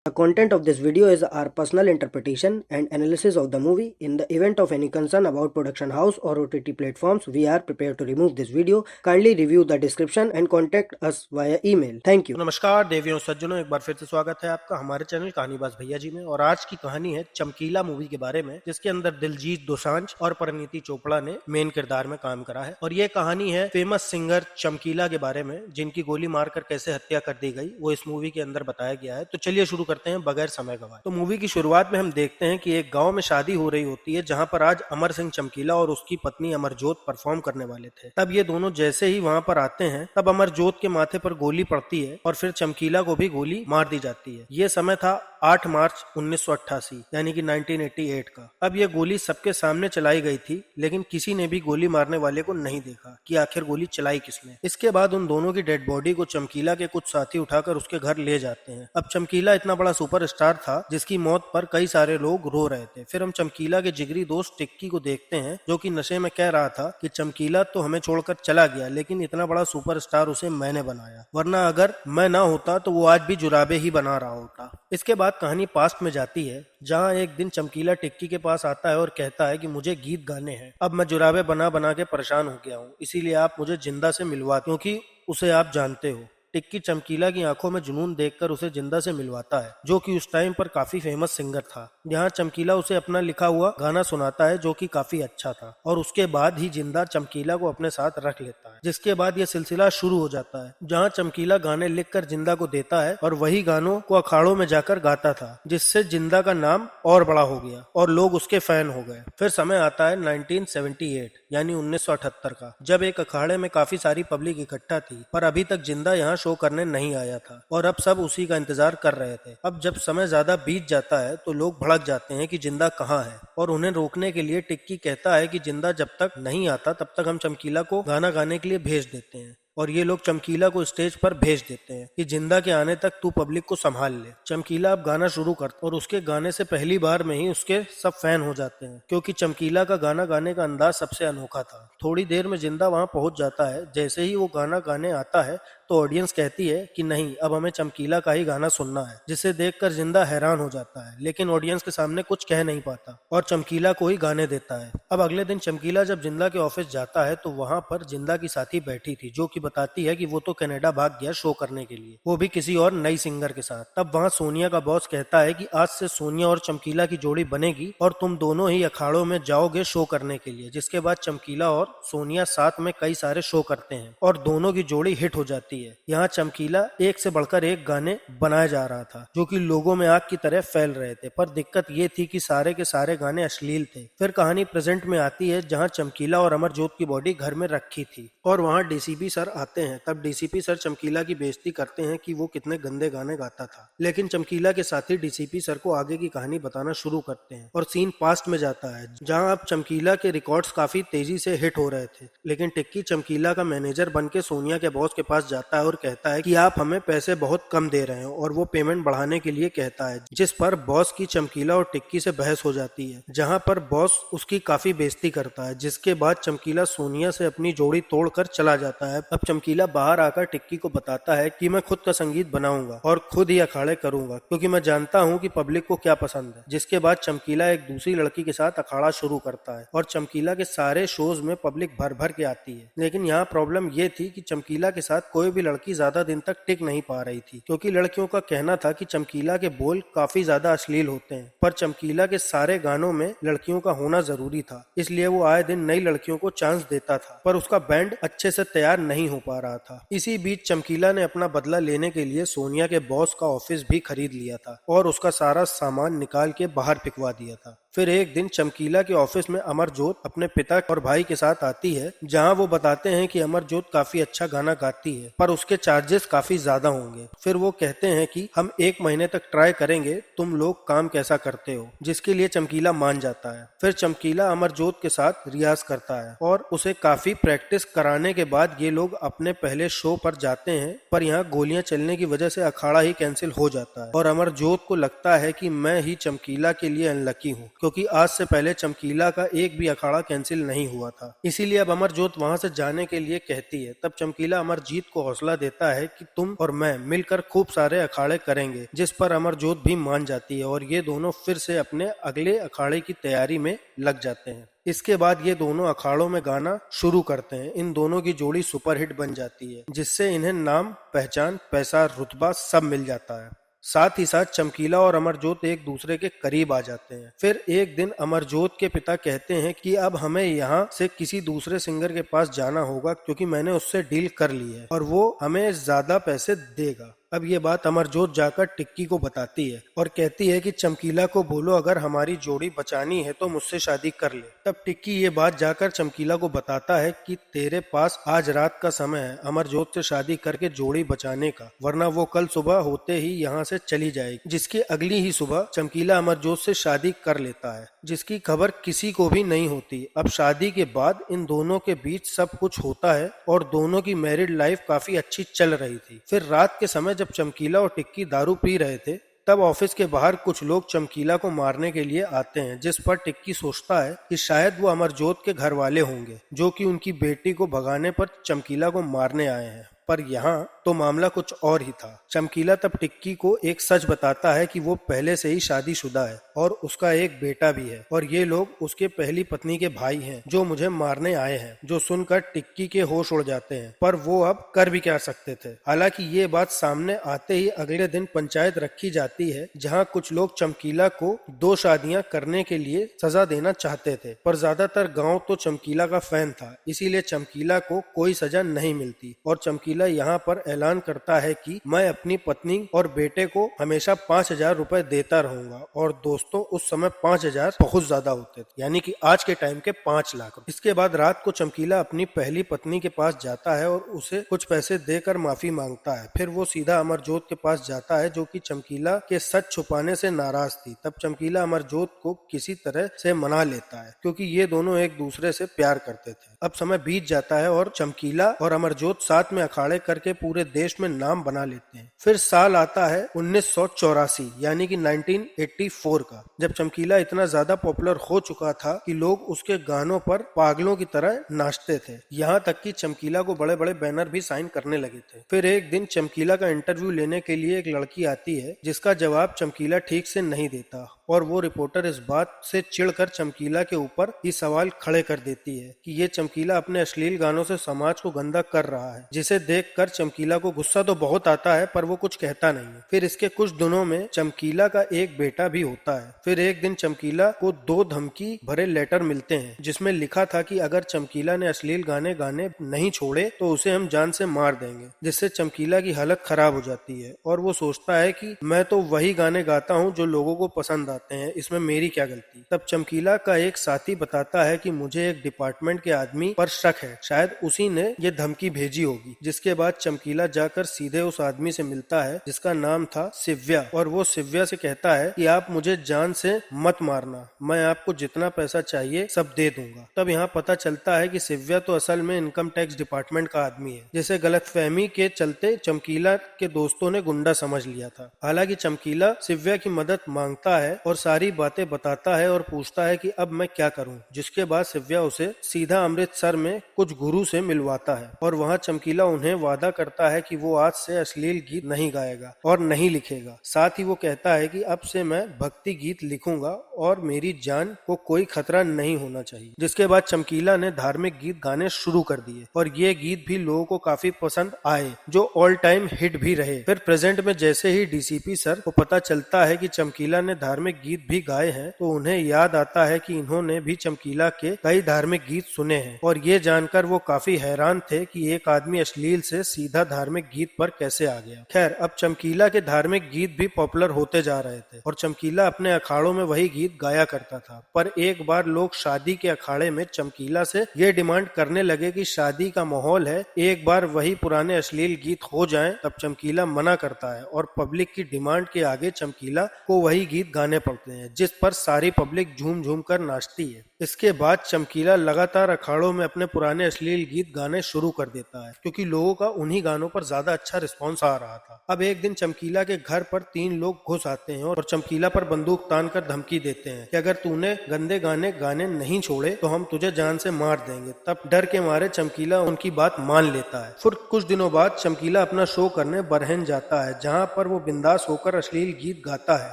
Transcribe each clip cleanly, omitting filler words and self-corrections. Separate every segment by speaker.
Speaker 1: The content of this video is our personal interpretation and analysis of the movie. In the event of any concern about production house or OTT platforms, we are prepared to remove this video. Kindly review the description and contact us via email. Thank you.
Speaker 2: नमस्कार देवियों सज्जनों, एक बार फिर से स्वागत है आपका हमारे चैनल कहानीबाज भैया जी में। और आज की कहानी है चमकीला मूवी के बारे में, जिसके अंदर दिलजीत दोसांझ और परिणीति चोपड़ा ने मेन किरदार में काम करा है। और ये कहानी है फेमस सिंगर चमकीला के बारे में, जिनकी गोली मारकर कैसे हत्या कर दी गई वो इस मूवी के अंदर बताया गया है। तो चलिए शुरू करते हैं बगैर समय गवाए। तो मूवी की शुरुआत में हम देखते हैं कि एक गांव में शादी हो रही होती है, जहां पर आज अमर सिंह चमकीला और उसकी पत्नी अमरजोत परफॉर्म करने वाले थे। तब ये दोनों जैसे ही वहां पर आते हैं, तब अमरजोत के माथे पर गोली पड़ती है और फिर चमकीला को भी गोली मार दी जाती है। ये समय था 8 मार्च 1988 यानी कि 1988 का। अब ये गोली सबके सामने चलाई गई थी, लेकिन किसी ने भी गोली मारने वाले को नहीं देखा कि आखिर गोली चलाई किसने। इसके बाद उन दोनों की डेड बॉडी को चमकीला के कुछ साथी उठाकर उसके घर ले जाते हैं। अब चमकीला इतना बड़ा सुपरस्टार था जिसकी मौत पर कई सारे लोग रो रहे थे। फिर हम चमकीला के जिगरी दोस्त टिक्की को देखते हैं, जो कि नशे में कह रहा था कि चमकीला तो हमें छोड़कर चला गया, लेकिन इतना बड़ा सुपरस्टार उसे मैंने बनाया, वरना अगर मैं ना होता तो वो आज भी जुराबे ही बना रहा होता। इसके बाद कहानी पास्ट में जाती है, जहां एक दिन चमकीला टिक्की के पास आता है और कहता है कि मुझे गीत गाने हैं। अब मैं जुराबे बना बना के परेशान हो गया हूँ, इसीलिए आप मुझे जिंदा से मिलवा, क्योंकि उसे आप जानते हो। टिक्की चमकीला की आंखों में जुनून देखकर उसे जिंदा से मिलवाता है, जो कि उस टाइम पर काफी फेमस सिंगर था। यहाँ चमकीला उसे अपना लिखा हुआ गाना सुनाता है, जो कि काफी अच्छा था, और उसके बाद ही जिंदा चमकीला को अपने साथ रख लेता है। जिसके बाद यह सिलसिला शुरू हो जाता है, जहाँ चमकीला गाने लिखकर जिंदा को देता है और वही गानों को अखाड़ों में जाकर गाता था, जिससे जिंदा का नाम और बड़ा हो गया और लोग उसके फैन हो गए। फिर समय आता है 1978 यानी 1978 का, जब एक अखाड़े में काफी सारी पब्लिक इकट्ठा थी, पर अभी तक जिंदा यहाँ शो करने नहीं आया था और अब सब उसी का इंतजार कर रहे थे। अब जब समय ज्यादा बीत जाता है तो लोग भड़क जाते हैं कि जिंदा कहाँ है, और उन्हें रोकने के लिए टिक्की कहता है कि जिंदा जब तक नहीं आता तब तक हम चमकीला को गाना गाने के लिए भेज देते हैं। और ये लोग चमकीला को स्टेज पर भेज देते हैं कि जिंदा के आने तक तू पब्लिक को संभाल ले। चमकीला अब गाना शुरू करता और उसके गाने से पहली बार में ही उसके सब फैन हो जाते हैं, क्योंकि चमकीला का गाना गाने का अंदाज सबसे अनोखा था। थोड़ी देर में जिंदा वहां पहुंच जाता है। जैसे ही वो गाना गाने आता है तो ऑडियंस कहती है कि नहीं, अब हमें चमकीला का ही गाना सुनना है, जिसे देखकर जिंदा हैरान हो जाता है, लेकिन ऑडियंस के सामने कुछ कह नहीं पाता और चमकीला को ही गाने देता है। अब अगले दिन चमकीला जब जिंदा के ऑफिस जाता है तो वहां पर जिंदा की साथी बैठी थी, जो कि बताती है कि वो तो कनाडा भाग गया शो करने के लिए, वो भी किसी और नई सिंगर के साथ। तब वहां सोनिया का बॉस कहता है कि आज से सोनिया और चमकीला की जोड़ी बनेगी और तुम दोनों ही अखाड़ों में जाओगे शो करने के लिए। जिसके बाद चमकीला और सोनिया साथ में कई सारे शो करते हैं और दोनों की जोड़ी हिट हो जाती है। यहाँ चमकीला एक से बढ़कर एक गाने बनाया जा रहा था, जो कि लोगों में आग की तरह फैल रहे थे, पर दिक्कत ये थी कि सारे के सारे गाने अश्लील थे। फिर कहानी प्रेजेंट में आती है, जहाँ चमकीला और अमरजोत की बॉडी घर में रखी थी और वहाँ डीसीपी सर आते हैं। तब डीसीपी सर चमकीला की बेइज्जती करते हैं कि वो कितने गंदे गाने गाता था, लेकिन चमकीला के साथी डीसीपी सर को आगे की कहानी बताना शुरू करते हैं और सीन पास्ट में जाता है, जहां अब चमकीला के रिकॉर्ड्स काफी तेजी से हिट हो रहे थे। लेकिन टिक्की चमकीला का मैनेजर बन के सोनिया के बॉस के पास जाता है और कहता है कि आप हमें पैसे बहुत कम दे रहे हो, और वो पेमेंट बढ़ाने के लिए कहता है, जिस पर बॉस की चमकीला और टिक्की से बहस हो जाती है, जहां पर बॉस उसकी काफी बेइज्जती करता है। जिसके बाद चमकीला सोनिया से अपनी जोड़ी तोड़कर चला जाता है। अब चमकीला बाहर आकर टिक्की को बताता है कि मैं खुद का संगीत बनाऊंगा और खुद ही अखाड़े करूंगा, क्योंकि मैं जानता हूं कि पब्लिक को क्या पसंद है। जिसके बाद चमकीला एक दूसरी लड़की के साथ अखाड़ा शुरू करता है और चमकीला के सारे शोज में पब्लिक भर भर के आती है। लेकिन यहाँ प्रॉब्लम ये थी कि चमकीला के साथ कोई भी लड़की ज्यादा दिन तक टिक नहीं पा रही थी, क्योंकि लड़कियों का कहना था कि चमकीला के बोल काफी ज्यादा अश्लील होते हैं। पर चमकीला के सारे गानों में लड़कियों का होना जरूरी था, इसलिए वो आए दिन नई लड़कियों को चांस देता था, पर उसका बैंड अच्छे से तैयार नहीं हो पा रहा था। इसी बीच चमकीला ने अपना बदला लेने के लिए सोनिया के बॉस का ऑफिस भी खरीद लिया था और उसका सारा सामान निकाल के बाहर फेंकवा दिया था। फिर एक दिन चमकीला के ऑफिस में अमरजोत अपने पिता और भाई के साथ आती है, जहां वो बताते हैं कि अमरजोत काफी अच्छा गाना गाती है, पर उसके चार्जेस काफी ज्यादा होंगे। फिर वो कहते हैं कि हम 1 महीने तक ट्राई करेंगे, तुम लोग काम कैसा करते हो, जिसके लिए चमकीला मान जाता है। फिर चमकीला अमरजोत के साथ रियाज करता है और उसे काफी प्रैक्टिस कराने के बाद ये लोग अपने पहले शो पर जाते हैं, पर यहाँ गोलियां चलने की वजह से अखाड़ा ही कैंसिल हो जाता है और अमरजोत को लगता है कि मैं ही चमकीला के लिए अनलकी हूँ, क्योंकि आज से पहले चमकीला का एक भी अखाड़ा कैंसिल नहीं हुआ था। इसीलिए अब अमरजोत वहां से जाने के लिए कहती है। तब चमकीला अमरजीत को हौसला देता है कि तुम और मैं मिलकर खूब सारे अखाड़े करेंगे, जिस पर अमरजोत भी मान जाती है और ये दोनों फिर से अपने अगले अखाड़े की तैयारी में लग जाते हैं। इसके बाद ये दोनों अखाड़ों में गाना शुरू करते हैं। इन दोनों की जोड़ी सुपरहिट बन जाती है, जिससे इन्हें नाम, पहचान, पैसा, रुतबा सब मिल जाता है। साथ ही साथ चमकीला और अमरजोत एक दूसरे के करीब आ जाते हैं। फिर एक दिन अमरजोत के पिता कहते हैं कि अब हमें यहाँ से किसी दूसरे सिंगर के पास जाना होगा, क्योंकि मैंने उससे डील कर ली है और वो हमें ज्यादा पैसे देगा। अब ये बात अमरजोत जाकर टिक्की को बताती है और कहती है कि चमकीला को बोलो अगर हमारी जोड़ी बचानी है तो मुझसे शादी कर ले। तब टिक्की ये बात जाकर चमकीला को बताता है कि तेरे पास आज रात का समय है अमरजोत से शादी करके जोड़ी बचाने का, वरना वो कल सुबह होते ही यहाँ से चली जाएगी। जिसकी अगली ही सुबह चमकीला अमरजोत से शादी कर लेता है, जिसकी खबर किसी को भी नहीं होती। अब शादी के बाद इन दोनों के बीच सब कुछ होता है और दोनों की मैरिड लाइफ काफी अच्छी चल रही थी। फिर रात के समय जब चमकीला और टिक्की दारू पी रहे थे, तब ऑफिस के बाहर कुछ लोग चमकीला को मारने के लिए आते हैं, जिस पर टिक्की सोचता है कि शायद वो अमरजोत के घर वाले होंगे, जो कि उनकी बेटी को भगाने पर चमकीला को मारने आए हैं। पर यहाँ तो मामला कुछ और ही था। चमकीला तब टिक्की को एक सच बताता है कि वो पहले से ही शादीशुदा है और उसका एक बेटा भी है और ये लोग उसके पहली पत्नी के भाई हैं जो मुझे मारने आए हैं। जो सुनकर टिक्की के होश उड़ जाते हैं, पर वो अब कर भी क्या सकते थे। हालांकि ये बात सामने आते ही अगले दिन पंचायत रखी जाती है, जहाँ कुछ लोग चमकीला को 2 शादियां करने के लिए सजा देना चाहते थे, पर ज्यादातर गाँव तो चमकीला का फैन था, इसीलिए चमकीला को कोई सजा नहीं मिलती और चमकीला यहाँ पर ऐलान करता है कि मैं अपनी पत्नी और बेटे को हमेशा 5,000 रुपए देता रहूंगा। और दोस्तों, उस समय 5,000 बहुत ज्यादा होते थे, यानी कि आज के टाइम के 5 लाख। इसके बाद रात को चमकीला अपनी पहली पत्नी के पास जाता है और उसे कुछ पैसे देकर माफी मांगता है। फिर वो सीधा अमरजोत के पास जाता है, जो कि चमकीला के सच छुपाने से नाराज थी। तब चमकीला अमरजोत को किसी तरह से मना लेता है, क्योंकि ये दोनों एक दूसरे से प्यार करते थे। अब समय बीत जाता है और चमकीला और अमरजोत साथ में अखाड़े करके पूरे देश में नाम बना लेते हैं। फिर साल आता है 1984, यानी कि 1984 का, जब चमकीला इतना ज्यादा पॉपुलर हो चुका था कि लोग उसके गानों पर पागलों की तरह नाचते थे। यहाँ तक कि चमकीला को बड़े बड़े बैनर भी साइन करने लगे थे। फिर एक दिन चमकीला का इंटरव्यू लेने के लिए एक लड़की आती है, जिसका जवाब चमकीला ठीक से नहीं देता और वो रिपोर्टर इस बात से चिढ़कर चमकीला के ऊपर ये सवाल खड़े कर देती है कि ये चमकीला अपने अश्लील गानों से समाज को गंदा कर रहा है, जिसे देखकर चमकीला को गुस्सा तो बहुत आता है, पर वो कुछ कहता नहीं है। फिर इसके कुछ दिनों में चमकीला का एक बेटा भी होता है। फिर एक दिन चमकीला को 2 धमकी भरे लेटर मिलते हैं, जिसमें लिखा था कि अगर चमकीला ने अश्लील गाने नहीं छोड़े तो उसे हम जान से मार देंगे, जिससे चमकीला की हालत खराब हो जाती है और वो सोचता है कि मैं तो वही गाने गाता हूँ जो लोगों को पसंद आते हैं, इसमें मेरी क्या गलती। तब चमकीला का एक साथी बताता है कि मुझे एक डिपार्टमेंट के आदमी पर शक है, शायद उसी ने ये धमकी भेजी होगी। जिसके बाद चमकीला जाकर सीधे उस आदमी से मिलता है, जिसका नाम था शिव्या, और वो शिव्या से कहता है कि आप मुझे जान से मत मारना, मैं आपको जितना पैसा चाहिए सब दे दूंगा। तब यहाँ पता चलता है कि शिव्या तो असल में इनकम टैक्स डिपार्टमेंट का आदमी है, जिसे गलतफहमी के चलते चमकीला के दोस्तों ने गुंडा समझ लिया था। हालांकि चमकीला शिव्या की मदद मांगता है और सारी बातें बताता है और पूछता है कि अब मैं क्या करूं। जिसके बाद शिव्या उसे सीधा अमृतसर में कुछ गुरु से मिलवाता है और वहां चमकीला उन्हें वादा करता है कि वो आज से अश्लील गीत नहीं गाएगा और नहीं लिखेगा। साथ ही वो कहता है कि अब से मैं भक्ति गीत लिखूंगा और मेरी जान को कोई खतरा नहीं होना चाहिए। जिसके बाद चमकीला ने धार्मिक गीत गाने शुरू कर दिए और ये गीत भी लोगों को काफी पसंद आए, जो ऑल टाइम हिट भी रहे। फिर प्रेजेंट में जैसे ही डीसीपी सर को पता चलता है कि चमकीला ने धार्मिक गीत भी गाए हैं, तो उन्हें याद आता है कि इन्होंने भी चमकीला के कई धार्मिक गीत सुने हैं और ये जानकर वो काफी हैरान थे कि एक आदमी अश्लील से सीधा धार्मिक गीत पर कैसे आ गया। खैर, अब चमकीला के धार्मिक गीत भी पॉपुलर होते जा रहे थे और चमकीला अपने अखाड़ों में वही गीत गाया करता था। पर एक बार लोग शादी के अखाड़े में चमकीला से ये डिमांड करने लगे कि शादी का माहौल है, एक बार वही पुराने अश्लील गीत हो जाएं। तब चमकीला मना करता है और पब्लिक की डिमांड के आगे चमकीला को वही गीत गाने पड़ते हैं, जिस पर सारी पब्लिक झूम झूम कर नाचती है। इसके बाद चमकीला लगातार अखाड़ों में अपने पुराने अश्लील गीत गाने शुरू कर देता है क्योंकि लोगों का उन्हीं गानों पर ज्यादा अच्छा रिस्पॉन्स आ रहा था। अब एक दिन चमकीला के घर पर 3 लोग घुस आते हैं और चमकीला पर बंदूक तान कर धमकी देते हैं कि अगर तूने गंदे गाने गाने नहीं छोड़े तो हम तुझे जान से मार देंगे। तब डर के मारे चमकीला उनकी बात मान लेता है। फिर कुछ दिनों बाद चमकीला अपना शो करने बरहन जाता है जहाँ पर वो बिंदास होकर अश्लील गीत गाता है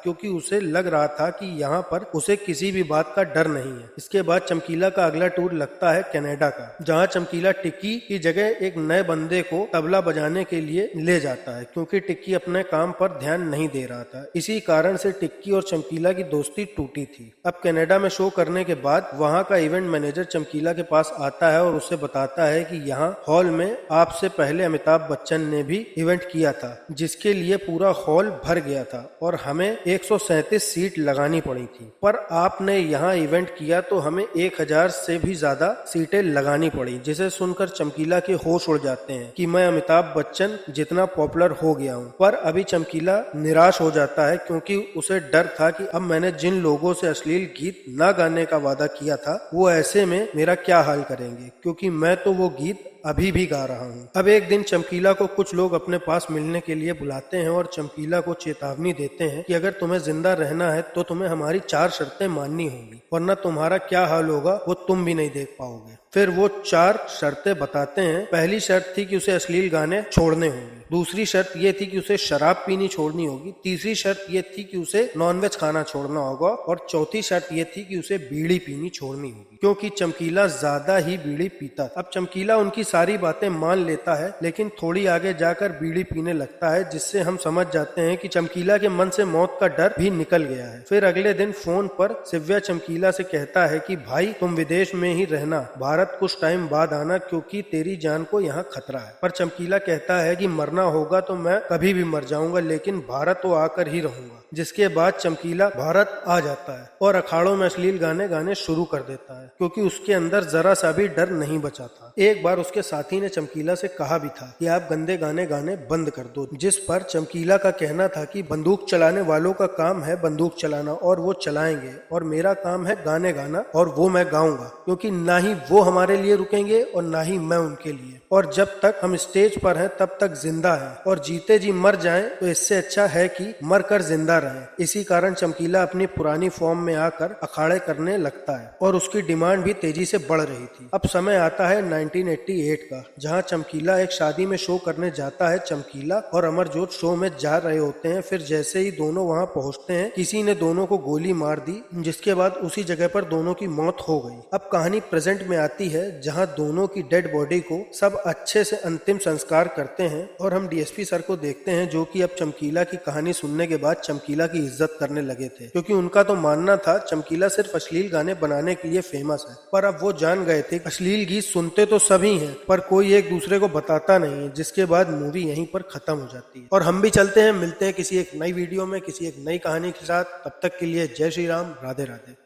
Speaker 2: क्योंकि उसे लग रहा था कि यहाँ पर उसे किसी भी बात का डर नहीं है। इसके बाद चमकीला का अगला टूर लगता है कनाडा का, जहाँ चमकीला टिक्की की जगह एक नए बंदे को तबला बजाने के लिए ले जाता है क्योंकि टिक्की अपने काम पर ध्यान नहीं दे रहा था। इसी कारण से टिक्की और चमकीला की दोस्ती टूटी थी। अब कनाडा में शो करने के बाद वहाँ का इवेंट मैनेजर चमकीला के पास आता है और उससे बताता है कि यहाँ हॉल में आपसे पहले अमिताभ बच्चन ने भी इवेंट किया था जिसके लिए पूरा हॉल भर गया था और हमें 137 सीट लगानी पड़ी थी, पर आपने यहाँ इवेंट किया तो हमें 1000 से भी ज्यादा सीटें लगानी पड़ी। जिसे सुनकर चमकीला के होश उड़ जाते हैं कि मैं अमिताभ बच्चन जितना पॉपुलर हो गया हूँ। पर अभी चमकीला निराश हो जाता है क्योंकि उसे डर था कि अब मैंने जिन लोगों से अश्लील गीत न गाने का वादा किया था वो ऐसे में मेरा क्या हाल करेंगे, क्योंकि मैं तो वो गीत अभी भी गा रहा हूँ। अब एक दिन चमकीला को कुछ लोग अपने पास मिलने के लिए बुलाते हैं और चमकीला को चेतावनी देते हैं कि अगर तुम्हें जिंदा रहना है तो तुम्हें हमारी 4 शर्तें माननी होंगी, वरना तुम्हारा क्या हाल होगा वो तुम भी नहीं देख पाओगे। फिर वो 4 शर्तें बताते हैं। पहली शर्त थी कि उसे अश्लील गाने छोड़ने होंगे, दूसरी शर्त ये थी कि उसे शराब पीनी छोड़नी होगी, तीसरी शर्त ये थी कि उसे नॉनवेज खाना छोड़ना होगा और चौथी शर्त ये थी कि उसे बीड़ी पीनी छोड़नी होगी क्योंकि चमकीला ज्यादा ही बीड़ी पीता था। अब चमकीला उनकी सारी बातें मान लेता है लेकिन थोड़ी आगे जाकर बीड़ी पीने लगता है, जिससे हम समझ जाते हैं कि चमकीला के मन से मौत का डर भी निकल गया है। फिर अगले दिन फोन पर शिव्या चमकीला से कहता है कि भाई तुम विदेश में ही रहना, भारत कुछ टाइम बाद आना क्योंकि तेरी जान को यहाँ खतरा है। पर चमकीला कहता है कि मरना होगा तो मैं कभी भी मर जाऊंगा लेकिन भारत तो आकर ही रहूंगा। जिसके बाद चमकीला भारत आ जाता है और अखाड़ों में अश्लील गाने गाने शुरू कर देता है क्योंकि उसके अंदर जरा सा भी डर नहीं बचा था। एक बार उसके साथी ने चमकीला से कहा भी था कि आप गंदे गाने गाने बंद कर दो, जिस पर चमकीला का कहना था कि बंदूक चलाने वालों का काम है बंदूक चलाना और वो चलाएंगे और मेरा काम है गाने गाना और वो मैं गाऊंगा क्योंकि ना ही वो हमारे लिए रुकेंगे और ना ही मैं उनके लिए, और जब तक हम स्टेज पर हैं तब तक जिंदा हैं और जीते जी मर जाएं तो इससे अच्छा है कि मर कर जिंदा रहें। इसी कारण चमकीला अपनी पुरानी फॉर्म में आकर अखाड़े करने लगता है और उसकी डिमांड भी तेजी से बढ़ रही थी। अब समय आता है 1988 का, जहां चमकीला एक शादी में शो करने जाता है। चमकीला और अमरजोत शो में जा रहे होते हैं। फिर जैसे ही दोनों वहां पहुंचते हैं किसी ने दोनों को गोली मार दी, जिसके बाद उसी जगह पर दोनों की मौत हो गई। अब कहानी प्रेजेंट में आती है जहां दोनों की डेड बॉडी को सब अच्छे से अंतिम संस्कार करते हैं और हम डीएसपी सर को देखते हैं जो कि अब चमकीला की कहानी सुनने के बाद चमकीला की इज्जत करने लगे थे क्योंकि उनका तो मानना था चमकीला सिर्फ अश्लील गाने बनाने के लिए फेमस है। पर अब वो जान गए थे अश्लील गीत सुनते तो सभी हैं पर कोई एक दूसरे को बताता नहीं है। जिसके बाद मूवी यहीं पर खत्म हो जाती है और हम भी चलते हैं, मिलते हैं किसी एक नई वीडियो में किसी एक नई कहानी के साथ। तब तक के लिए जय श्री राम, राधे राधे।